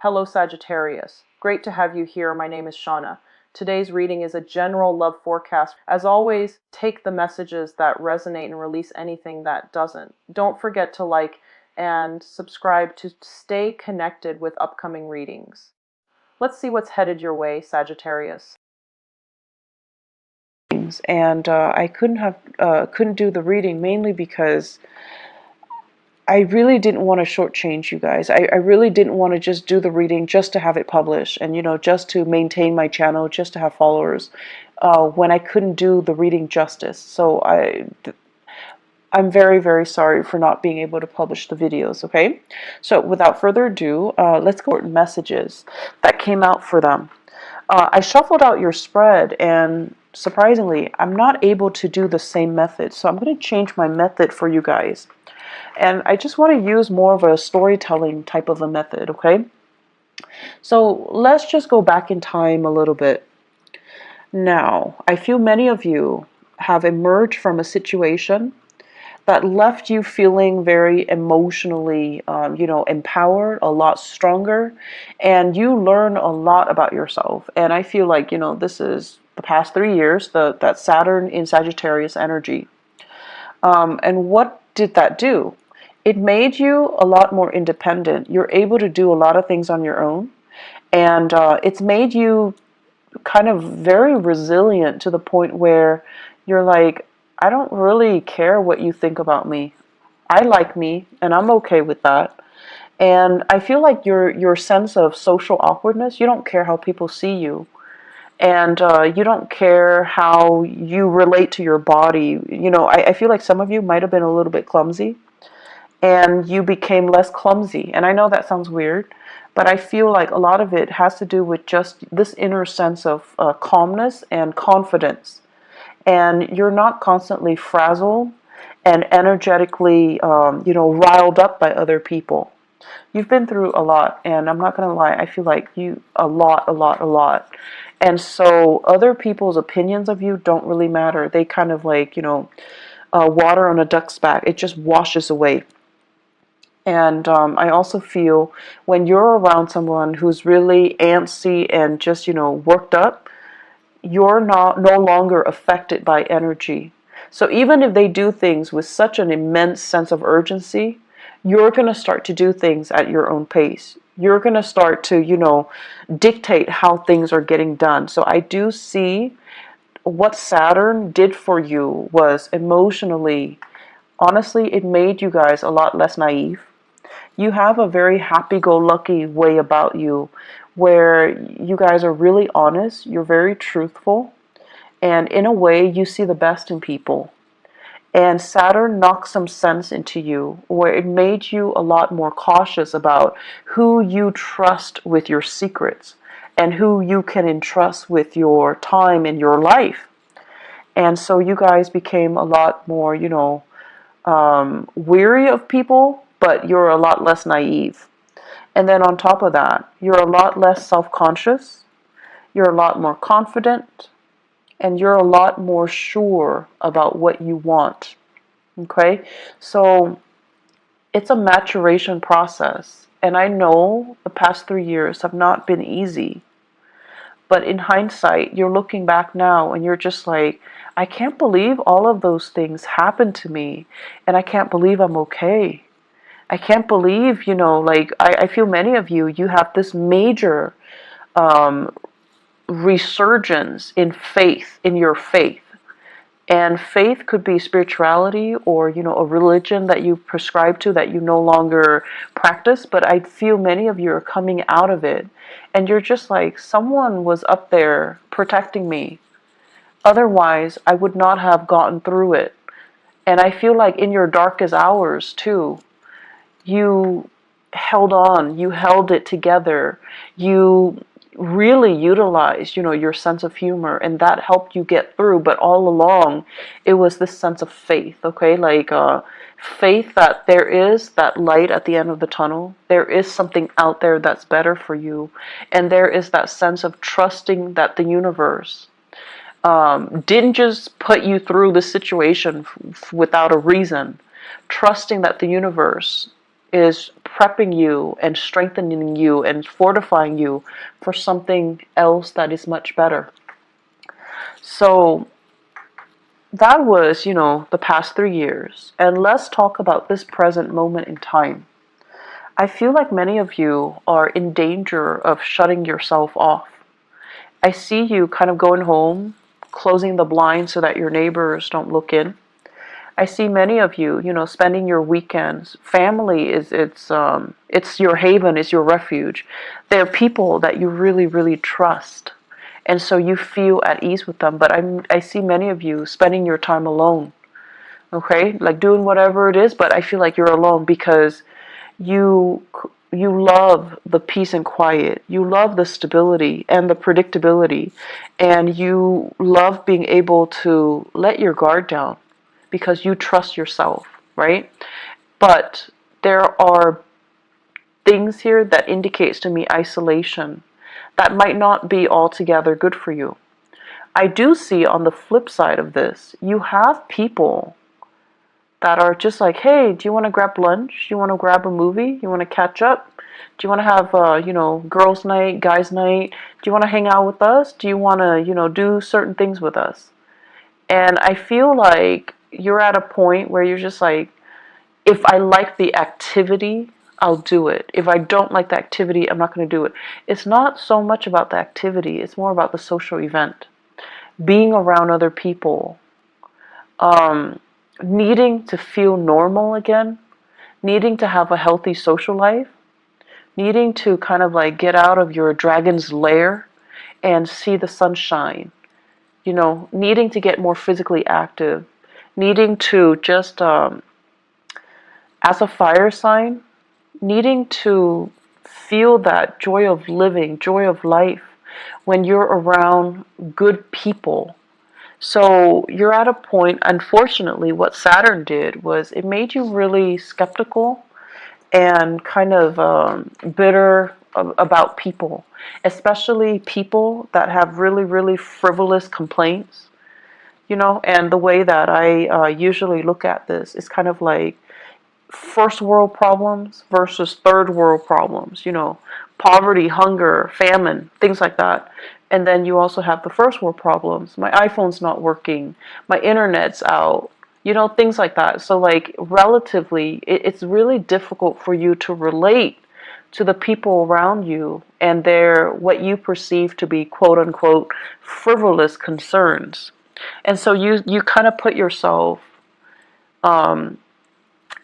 Hello Sagittarius. Great to have you here. My name is Shauna. Today's reading is a general love forecast. As always, take the messages that resonate and release anything that doesn't. Don't forget to like and subscribe to stay connected with upcoming readings. Let's see what's headed your way, Sagittarius. And I couldn't do the reading mainly because I really didn't want to shortchange you guys. I really didn't want to just do the reading just to have it published and, just to maintain my channel, just to have followers, when I couldn't do the reading justice. So I'm very, very sorry for not being able to publish the videos, okay? So without further ado, let's go over messages that came out for them. I shuffled out your spread, and surprisingly, I'm not able to do the same method. So I'm going to change my method for you guys. And I just want to use more of a storytelling type of a method, okay? So let's just go back in time a little bit. Now, I feel many of you have emerged from a situation that left you feeling very emotionally, empowered, a lot stronger, and you learn a lot about yourself. And I feel like, this is the past 3 years, that Saturn in Sagittarius energy. And what did that do? It made you a lot more independent. You're able to do a lot of things on your own. And it's made you kind of very resilient to the point where you're like, I don't really care what you think about me. I like me, and I'm okay with that. And I feel like your sense of social awkwardness, you don't care how people see you. And you don't care how you relate to your body. I feel like some of you might have been a little bit clumsy, and you became less clumsy. And I know that sounds weird, but I feel like a lot of it has to do with just this inner sense of calmness and confidence. And you're not constantly frazzled and energetically, riled up by other people. You've been through a lot, and I'm not going to lie, I feel like a lot. And so other people's opinions of you don't really matter. They kind of like, water on a duck's back. It just washes away. And I also feel when you're around someone who's really antsy and just, worked up, you're no longer affected by energy. So even if they do things with such an immense sense of urgency, you're going to start to do things at your own pace. You're going to start to, dictate how things are getting done. So I do see what Saturn did for you was emotionally, honestly, it made you guys a lot less naive. You have a very happy-go-lucky way about you where you guys are really honest, you're very truthful, and in a way you see the best in people. And Saturn knocked some sense into you where it made you a lot more cautious about who you trust with your secrets and who you can entrust with your time in your life. And so you guys became a lot more, weary of people, but you're a lot less naive. And then on top of that, you're a lot less self-conscious, you're a lot more confident, and you're a lot more sure about what you want. Okay? So it's a maturation process. And I know the past 3 years have not been easy. But in hindsight, you're looking back now and you're just like, I can't believe all of those things happened to me. And I can't believe I'm okay. I can't believe, I feel many of you have this major resurgence in faith, in your faith. And faith could be spirituality or, a religion that you prescribe to that you no longer practice. But I feel many of you are coming out of it. And you're just like, someone was up there protecting me. Otherwise, I would not have gotten through it. And I feel like in your darkest hours, too, you held on, you held it together, you really utilized, your sense of humor, and that helped you get through. But all along, it was this sense of faith, okay? Like faith that there is that light at the end of the tunnel. There is something out there that's better for you. And there is that sense of trusting that the universe didn't just put you through this situation without a reason. Trusting that the universe is prepping you and strengthening you and fortifying you for something else that is much better. So that was, the past 3 years. And let's talk about this present moment in time. I feel like many of you are in danger of shutting yourself off. I see you kind of going home, closing the blinds so that your neighbors don't look in. I see many of you, spending your weekends. Family it's your haven, it's your refuge. They're people that you really, really trust. And so you feel at ease with them. But I see many of you spending your time alone. Okay? Like doing whatever it is, but I feel like you're alone because you love the peace and quiet. You love the stability and the predictability. And you love being able to let your guard down because you trust yourself, right? But there are things here that indicates to me isolation that might not be altogether good for you. I do see on the flip side of this, you have people that are just like, hey, do you want to grab lunch? Do you want to grab a movie? You want to catch up? Do you want to have, girls' night, guys' night? Do you want to hang out with us? Do you want to, do certain things with us? And I feel like you're at a point where you're just like, if I like the activity, I'll do it. If I don't like the activity, I'm not going to do it. It's not so much about the activity. It's more about the social event. Being around other people. Needing to feel normal again. Needing to have a healthy social life. Needing to kind of like get out of your dragon's lair and see the sunshine. Needing to get more physically active. Needing to just, as a fire sign, needing to feel that joy of living, joy of life when you're around good people. So you're at a point, unfortunately, what Saturn did was it made you really skeptical and kind of bitter about people, especially people that have really, really frivolous complaints. And the way that I usually look at this is kind of like first world problems versus third world problems, poverty, hunger, famine, things like that. And then you also have the first world problems. My iPhone's not working, my internet's out, things like that. So like relatively, it's really difficult for you to relate to the people around you and their, what you perceive to be quote unquote frivolous concerns. And so you kind of put yourself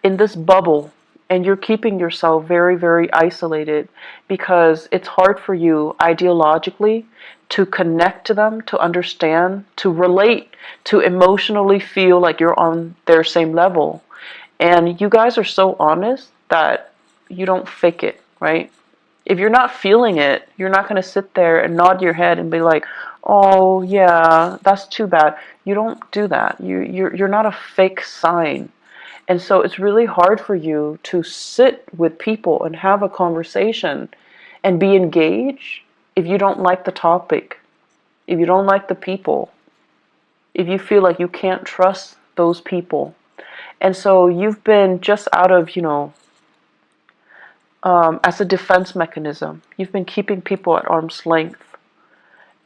in this bubble and you're keeping yourself very, very isolated because it's hard for you ideologically to connect to them, to understand, to relate, to emotionally feel like you're on their same level. And you guys are so honest that you don't fake it, right? If you're not feeling it, you're not going to sit there and nod your head and be like, oh yeah, that's too bad. You don't do that. You're not a fake sign. And so it's really hard for you to sit with people and have a conversation and be engaged if you don't like the topic, if you don't like the people, if you feel like you can't trust those people. And so you've been just out of, as a defense mechanism, you've been keeping people at arm's length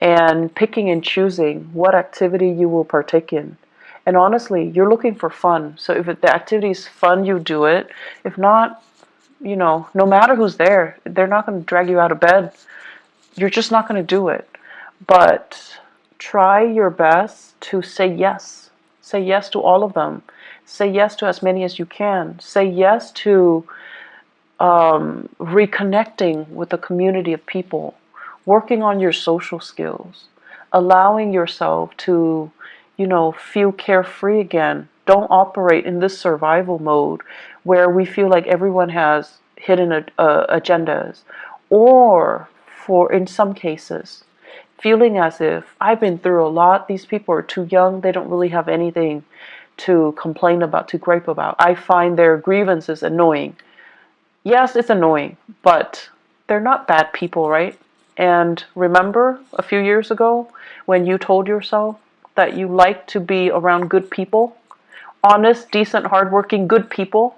and picking and choosing what activity you will partake in. And honestly, you're looking for fun. So if the activity is fun, you do it. If not, no matter who's there, they're not going to drag you out of bed. You're just not going to do it. But try your best to say yes. Say yes to all of them. Say yes to as many as you can. Say yes to reconnecting with a community of people. Working on your social skills. Allowing yourself to feel carefree again. Don't operate in this survival mode where we feel like everyone has hidden agendas. Or, in some cases, feeling as if I've been through a lot, these people are too young, they don't really have anything to complain about, to gripe about. I find their grievances annoying. Yes, it's annoying, but they're not bad people, right? And remember a few years ago when you told yourself that you like to be around good people, honest, decent, hardworking, good people.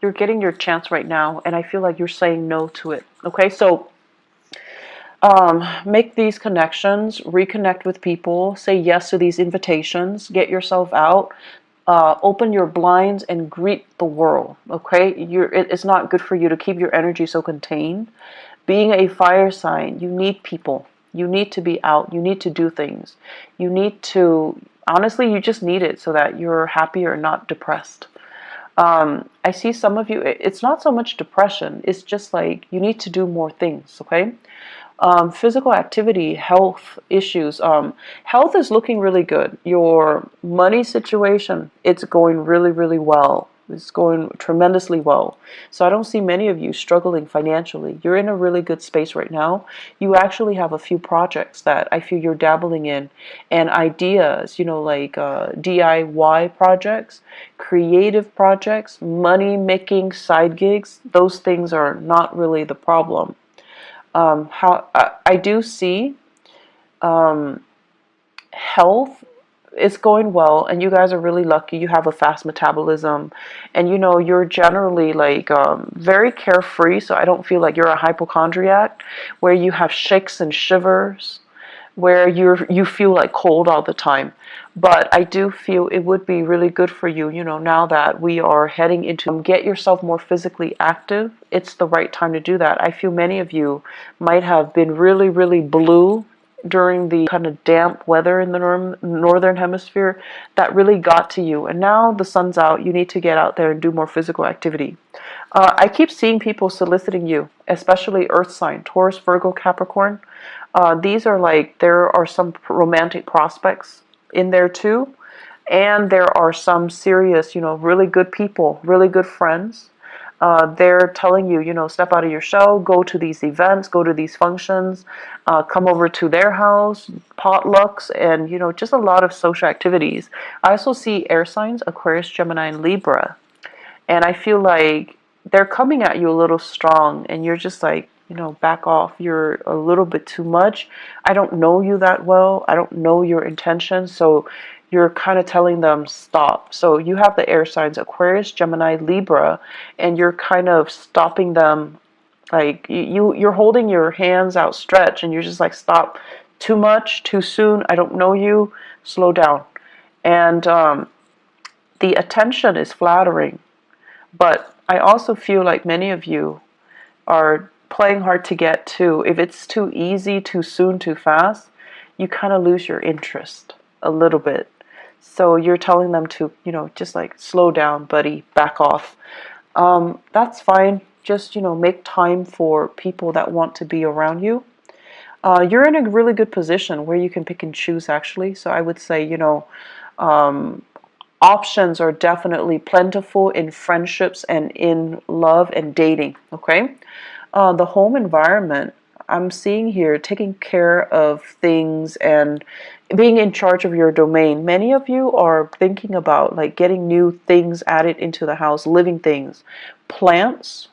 You're getting your chance right now, and I feel like you're saying no to it. Okay, so make these connections, reconnect with people, say yes to these invitations, get yourself out, open your blinds and greet the world. Okay, it's not good for you to keep your energy so contained. Being a fire sign, you need people. You need to be out. You need to do things. You need to, honestly, you just need it so that you're happier and not depressed. I see some of you, it's not so much depression, it's just like you need to do more things, okay? Physical activity, health issues. Health is looking really good. Your money situation, it's going really, really well. It's going tremendously well. So I don't see many of you struggling financially. You're in a really good space right now. You actually have a few projects that I feel you're dabbling in, and ideas, like DIY projects, creative projects, money making side gigs. Those things are not really the problem. How I do see health is going well, and you guys are really lucky. You have a fast metabolism, and you're generally like very carefree. So I don't feel like you're a hypochondriac, where you have shakes and shivers, where you feel like cold all the time. But I do feel it would be really good for you, now that we are heading into get yourself more physically active. It's the right time to do that. I feel many of you might have been really, really blue during the kind of damp weather in the northern hemisphere that really got to you. And now the sun's out, you need to get out there and do more physical activity. I keep seeing people soliciting you, especially earth sign, Taurus, Virgo, Capricorn. These are like, there are some romantic prospects in there too. And there are some serious, really good people, really good friends. They're telling you, step out of your shell, go to these events, go to these functions, come over to their house, potlucks, and, just a lot of social activities. I also see air signs, Aquarius, Gemini, and Libra. And I feel like they're coming at you a little strong, and you're just like, back off. You're a little bit too much. I don't know you that well. I don't know your intentions. So you're kind of telling them stop. So you have the air signs Aquarius, Gemini, Libra, and you're kind of stopping them. Like you're holding your hands outstretched, and you're just like, stop. Too much, too soon. I don't know you. Slow down. And the attention is flattering. But I also feel like many of you are playing hard to get too. If it's too easy, too soon, too fast, you kind of lose your interest a little bit. So you're telling them to, just like slow down, buddy, back off. That's fine. Just, make time for people that want to be around you. You're in a really good position where you can pick and choose, actually. So I would say, options are definitely plentiful in friendships and in love and dating, okay? The home environment, I'm seeing here, taking care of things and being in charge of your domain. Many of you are thinking about like getting new things added into the house, living things, plants,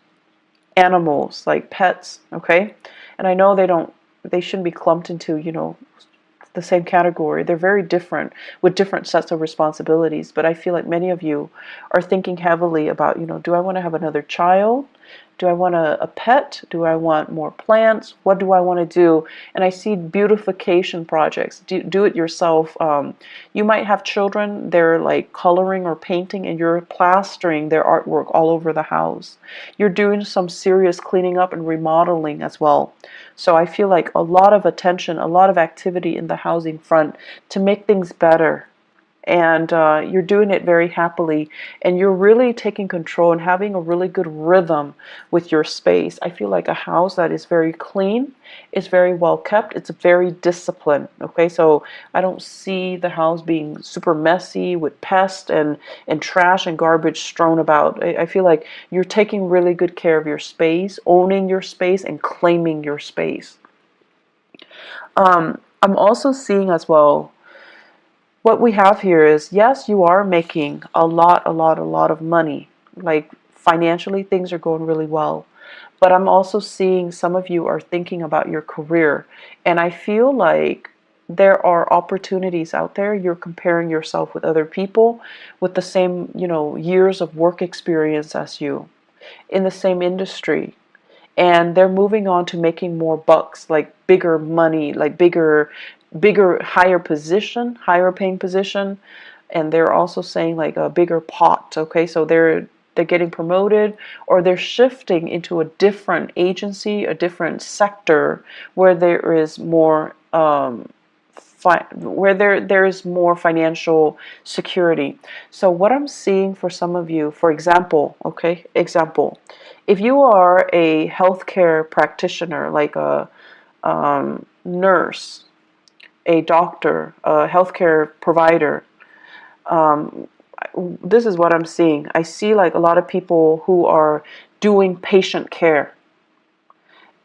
animals, like pets, okay? And I know they shouldn't be clumped into, the same category. They're very different with different sets of responsibilities. But I feel like many of you are thinking heavily about, do I want to have another child? Do I want a pet? Do I want more plants? What do I want to do? And I see beautification projects. Do it yourself. You might have children, they're like coloring or painting, and you're plastering their artwork all over the house. You're doing some serious cleaning up and remodeling as well. So I feel like a lot of attention, a lot of activity in the housing front to make things better. And you're doing it very happily, and you're really taking control and having a really good rhythm with your space. I feel like a house that is very clean, is very well kept, it's very disciplined. Okay, so I don't see the house being super messy with pests and trash and garbage strewn about. I feel like you're taking really good care of your space, owning your space, and claiming your space. I'm also seeing as well, what we have here is, yes, you are making a lot of money. Like financially, things are going really well. But I'm also seeing some of you are thinking about your career. And I feel like there are opportunities out there. You're comparing yourself with other people with the same, years of work experience as you. in the same industry, and they're moving on to making more bucks, like bigger money, like bigger, higher position, higher paying position. And they're also saying like a bigger pot. Okay, so they're getting promoted, or they're shifting into a different agency, a different sector where there is more where there is more financial security. So what I'm seeing for some of you, for example, okay, example, if you are a healthcare practitioner, like a nurse, a doctor, a healthcare provider, this is what I'm seeing. I see like a lot of people who are doing patient care.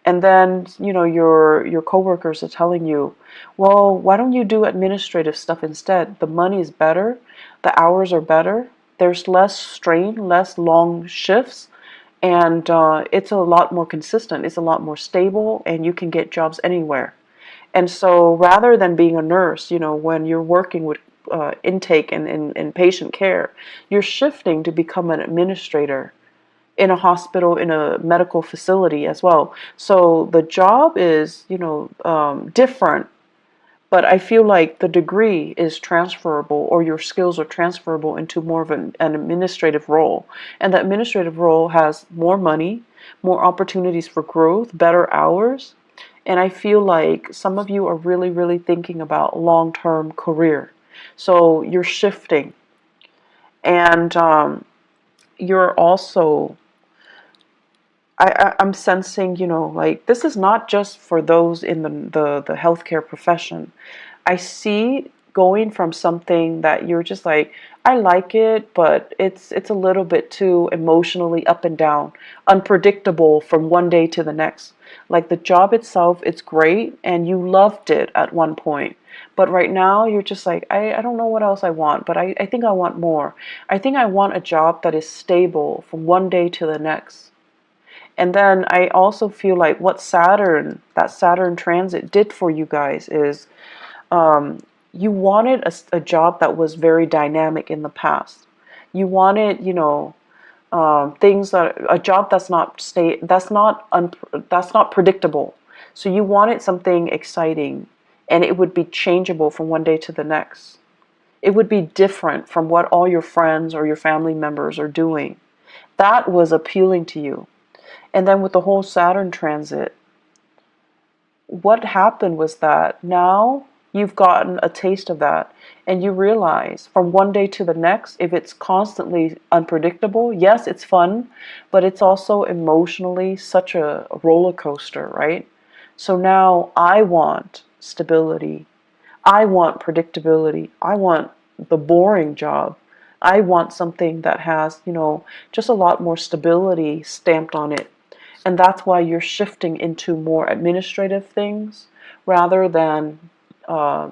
And then, your coworkers are telling you, well, why don't you do administrative stuff instead? The money is better, the hours are better, there's less strain, less long shifts, and it's a lot more consistent, it's a lot more stable, and you can get jobs anywhere. And so rather than being a nurse, when you're working with intake and patient care, you're shifting to become an administrator in a hospital, in a medical facility as well. So the job is, different, but I feel like the degree is transferable, or your skills are transferable into more of an administrative role. And the administrative role has more money, more opportunities for growth, better hours. And I feel like some of you are really, really thinking about long-term career. So you're shifting, and you're also, I'm sensing, like this is not just for those in the healthcare profession. I see going from something that you're just like, I like it, but it's a little bit too emotionally up and down, unpredictable from one day to the next. Like the job itself, it's great, and you loved it at one point. But right now, you're just like, I don't know what else I want, but I think I want more. I think I want a job that is stable from one day to the next. And then I also feel like what that Saturn transit did for you guys is, you wanted a job that was very dynamic in the past. You wanted, things that a job that's not predictable. So you wanted something exciting, and it would be changeable from one day to the next. It would be different from what all your friends or your family members are doing. That was appealing to you. And then with the whole Saturn transit, what happened was that now you've gotten a taste of that, and you realize from one day to the next, if it's constantly unpredictable, yes, it's fun, but it's also emotionally such a roller coaster, right? So now I want stability. I want predictability. I want the boring job. I want something that has, just a lot more stability stamped on it. And that's why you're shifting into more administrative things rather than uh,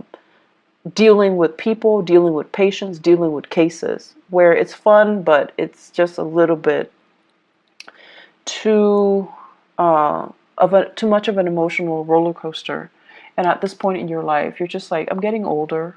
dealing with people, dealing with patients, dealing with cases, where it's fun, but it's just a little bit too too much of an emotional roller coaster. And at this point in your life, you're just like, I'm getting older.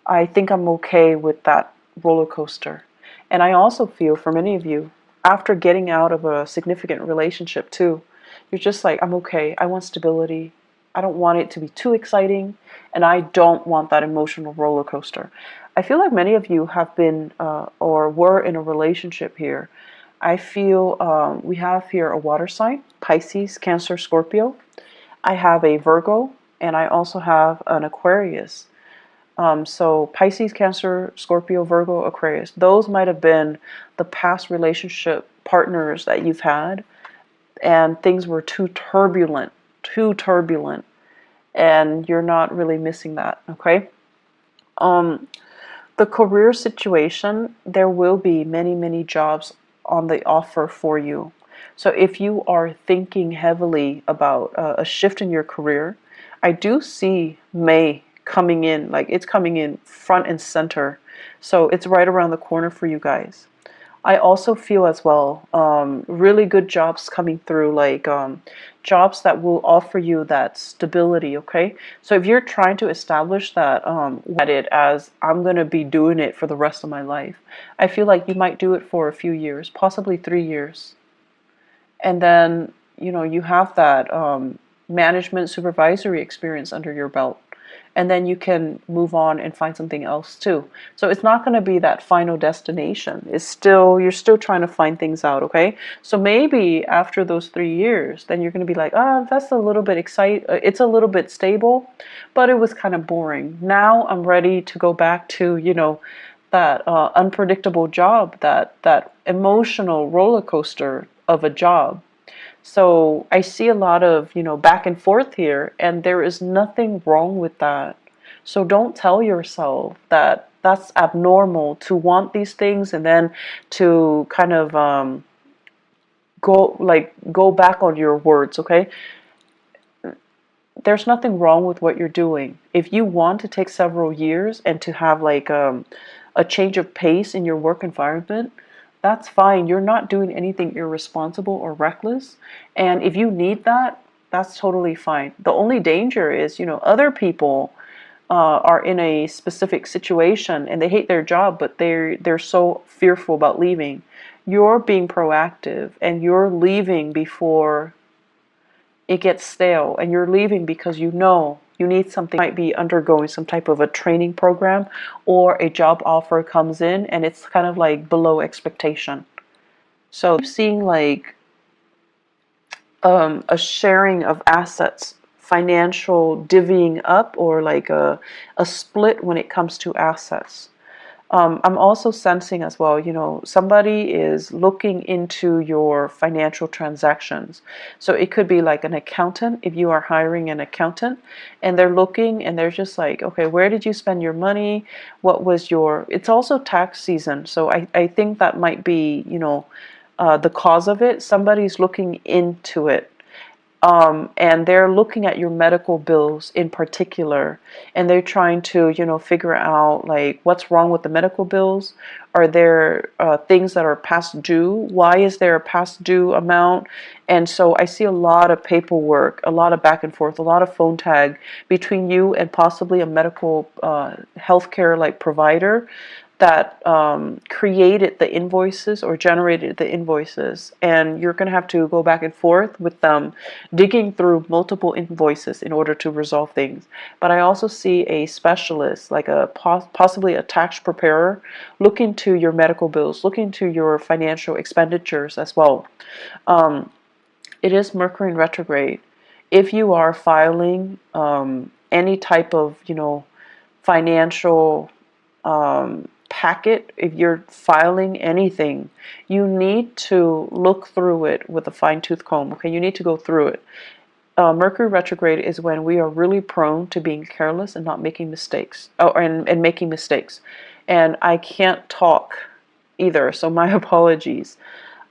I think I'm okay with that roller coaster. And I also feel for many of you, after getting out of a significant relationship too, you're just like, I'm okay. I want stability. I don't want it to be too exciting, and I don't want that emotional roller coaster. I feel like many of you have been or were in a relationship here. I feel we have here a water sign, Pisces, Cancer, Scorpio. I have a Virgo, and I also have an Aquarius. So Pisces, Cancer, Scorpio, Virgo, Aquarius. Those might have been the past relationship partners that you've had, and things were too turbulent, and you're not really missing that, okay? The career situation, there will be many, many jobs on the offer for you. So if you are thinking heavily about a shift in your career, I do see May coming in, like it's coming in front and center. So it's right around the corner for you guys. I also feel as well, really good jobs coming through, like jobs that will offer you that stability, okay? So if you're trying to establish that, at it as I'm going to be doing it for the rest of my life, I feel like you might do it for a few years, possibly 3 years. And then, you know, you have that management supervisory experience under your belt. And then you can move on and find something else too. So it's not going to be that final destination. It's still, you're still trying to find things out, okay? So maybe after those 3 years, then you're going to be like, ah, that's a little bit it's a little bit stable, but it was kind of boring. Now I'm ready to go back to, you know, that unpredictable job, that emotional roller coaster of a job. So I see a lot of, you know, back and forth here, and there is nothing wrong with that. So don't tell yourself that that's abnormal to want these things and then to kind of go back on your words, okay? There's nothing wrong with what you're doing. If you want to take several years and to have like a change of pace in your work environment, that's fine. You're not doing anything irresponsible or reckless. And if you need that, that's totally fine. The only danger is, you know, other people are in a specific situation and they hate their job, but they're so fearful about leaving. You're being proactive and you're leaving before it gets stale, and you're leaving because you know you need something. You might be undergoing some type of a training program, or a job offer comes in and it's kind of like below expectation. So seeing like a sharing of assets, financial divvying up, or like a split when it comes to assets. I'm also sensing as well, you know, somebody is looking into your financial transactions. So it could be like an accountant, if you are hiring an accountant, and they're looking and they're just like, okay, where did you spend your money? What was your, it's also tax season. So I think that might be, you know, the cause of it. Somebody's looking into it. And they're looking at your medical bills in particular, and they're trying to, you know, figure out like what's wrong with the medical bills. Are there things that are past due? Why is there a past due amount? And so I see a lot of paperwork, a lot of back and forth, a lot of phone tag between you and possibly a medical healthcare like provider that created the invoices or generated the invoices, and you're going to have to go back and forth with them, digging through multiple invoices in order to resolve things. But I also see a specialist, like a possibly a tax preparer, look into your medical bills, look into your financial expenditures as well. It is Mercury in retrograde. If you are filing any type of, you know, financial packet, if you're filing anything, you need to look through it with a fine-tooth comb. Okay, you need to go through it. Mercury retrograde is when we are really prone to being careless and not making mistakes, and making mistakes. And I can't talk either, so my apologies.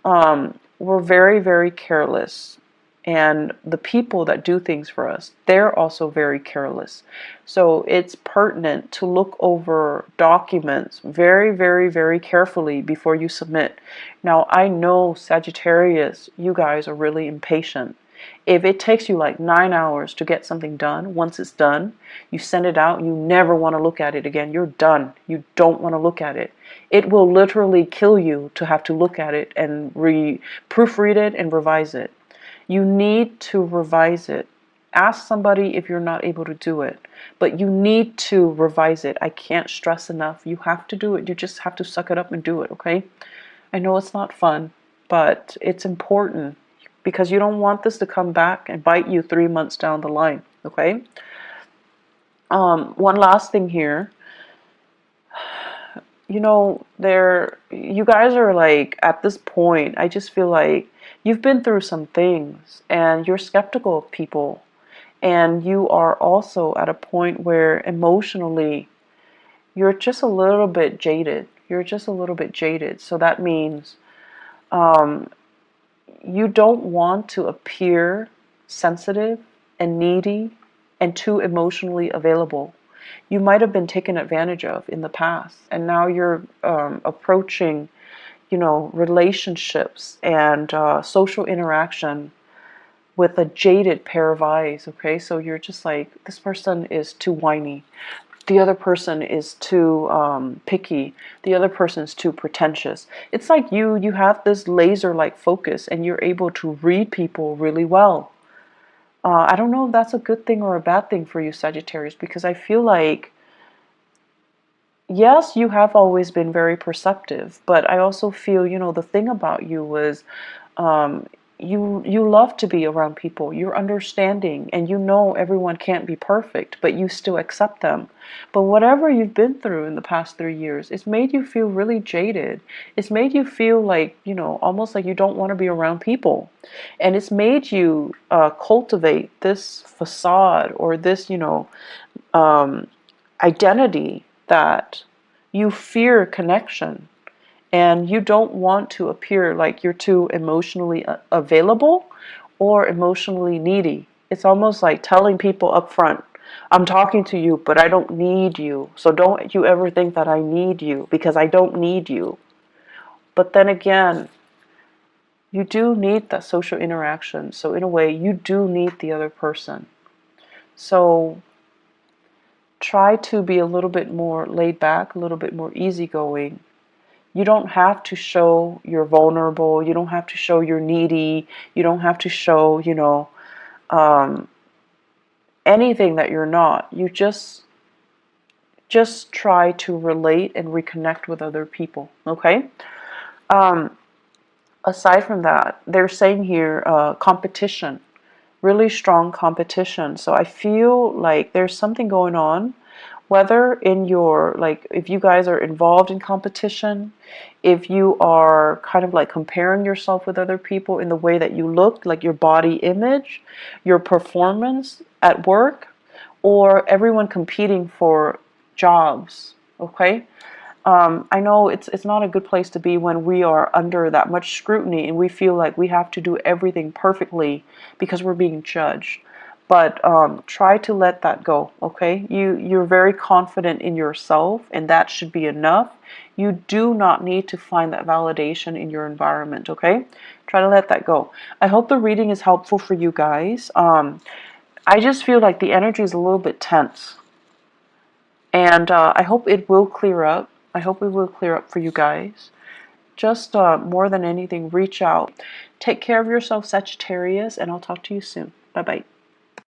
We're very, very careless. And the people that do things for us, they're also very careless. So it's pertinent to look over documents very, very, very carefully before you submit. Now, I know Sagittarius, you guys are really impatient. If it takes you like 9 hours to get something done, once it's done, you send it out, you never want to look at it again. You're done. You don't want to look at it. It will literally kill you to have to look at it and proofread it and revise it. You need to revise it. Ask somebody if you're not able to do it, but you need to revise it. I can't stress enough. You have to do it. You just have to suck it up and do it, okay? I know it's not fun, but it's important because you don't want this to come back and bite you 3 months down the line, okay? One last thing here. You know, you guys are like, at this point, I just feel like you've been through some things and you're skeptical of people, and you are also at a point where emotionally you're just a little bit jaded. You're just a little bit jaded. So that means you don't want to appear sensitive and needy and too emotionally available. You might have been taken advantage of in the past, and now you're approaching, you know, relationships and social interaction with a jaded pair of eyes, okay? So you're just like, this person is too whiny. the other person is too picky, the other person is too pretentious. It's like you have this laser-like focus and you're able to read people really well. I don't know if that's a good thing or a bad thing for you, Sagittarius, because I feel like, yes, you have always been very perceptive, but I also feel, the thing about you was, um, you love to be around people. You're understanding, and everyone can't be perfect, but you still accept them. But whatever you've been through in the past 3 years, it's made you feel really jaded. It's made you feel like, almost like you don't want to be around people. And it's made you cultivate this facade or this, um, identity that you fear connection and you don't want to appear like you're too emotionally available or emotionally needy. It's almost like telling people up front, I'm talking to you, but I don't need you. So don't you ever think that I need you, because I don't need you. But then again, you do need that social interaction. So in a way, you do need the other person. So try to be a little bit more laid back, a little bit more easygoing. You don't have to show you're vulnerable. You don't have to show you're needy. You don't have to show, um, anything that you're not. You just try to relate and reconnect with other people. Okay. Um, Aside from that, they're saying here competition, really strong competition. So I feel like there's something going on, whether in your, like, if you guys are involved in competition, if you are kind of like comparing yourself with other people in the way that you look, like your body image, your performance at work, or everyone competing for jobs. Okay. I know it's not a good place to be when we are under that much scrutiny and we feel like we have to do everything perfectly because we're being judged. But try to let that go, okay? You're very confident in yourself, and that should be enough. You do not need to find that validation in your environment, okay? Try to let that go. I hope the reading is helpful for you guys. I just feel like the energy is a little bit tense. And I hope it will clear up. I hope it will clear up for you guys. Just more than anything, reach out. Take care of yourself, Sagittarius, and I'll talk to you soon. Bye-bye.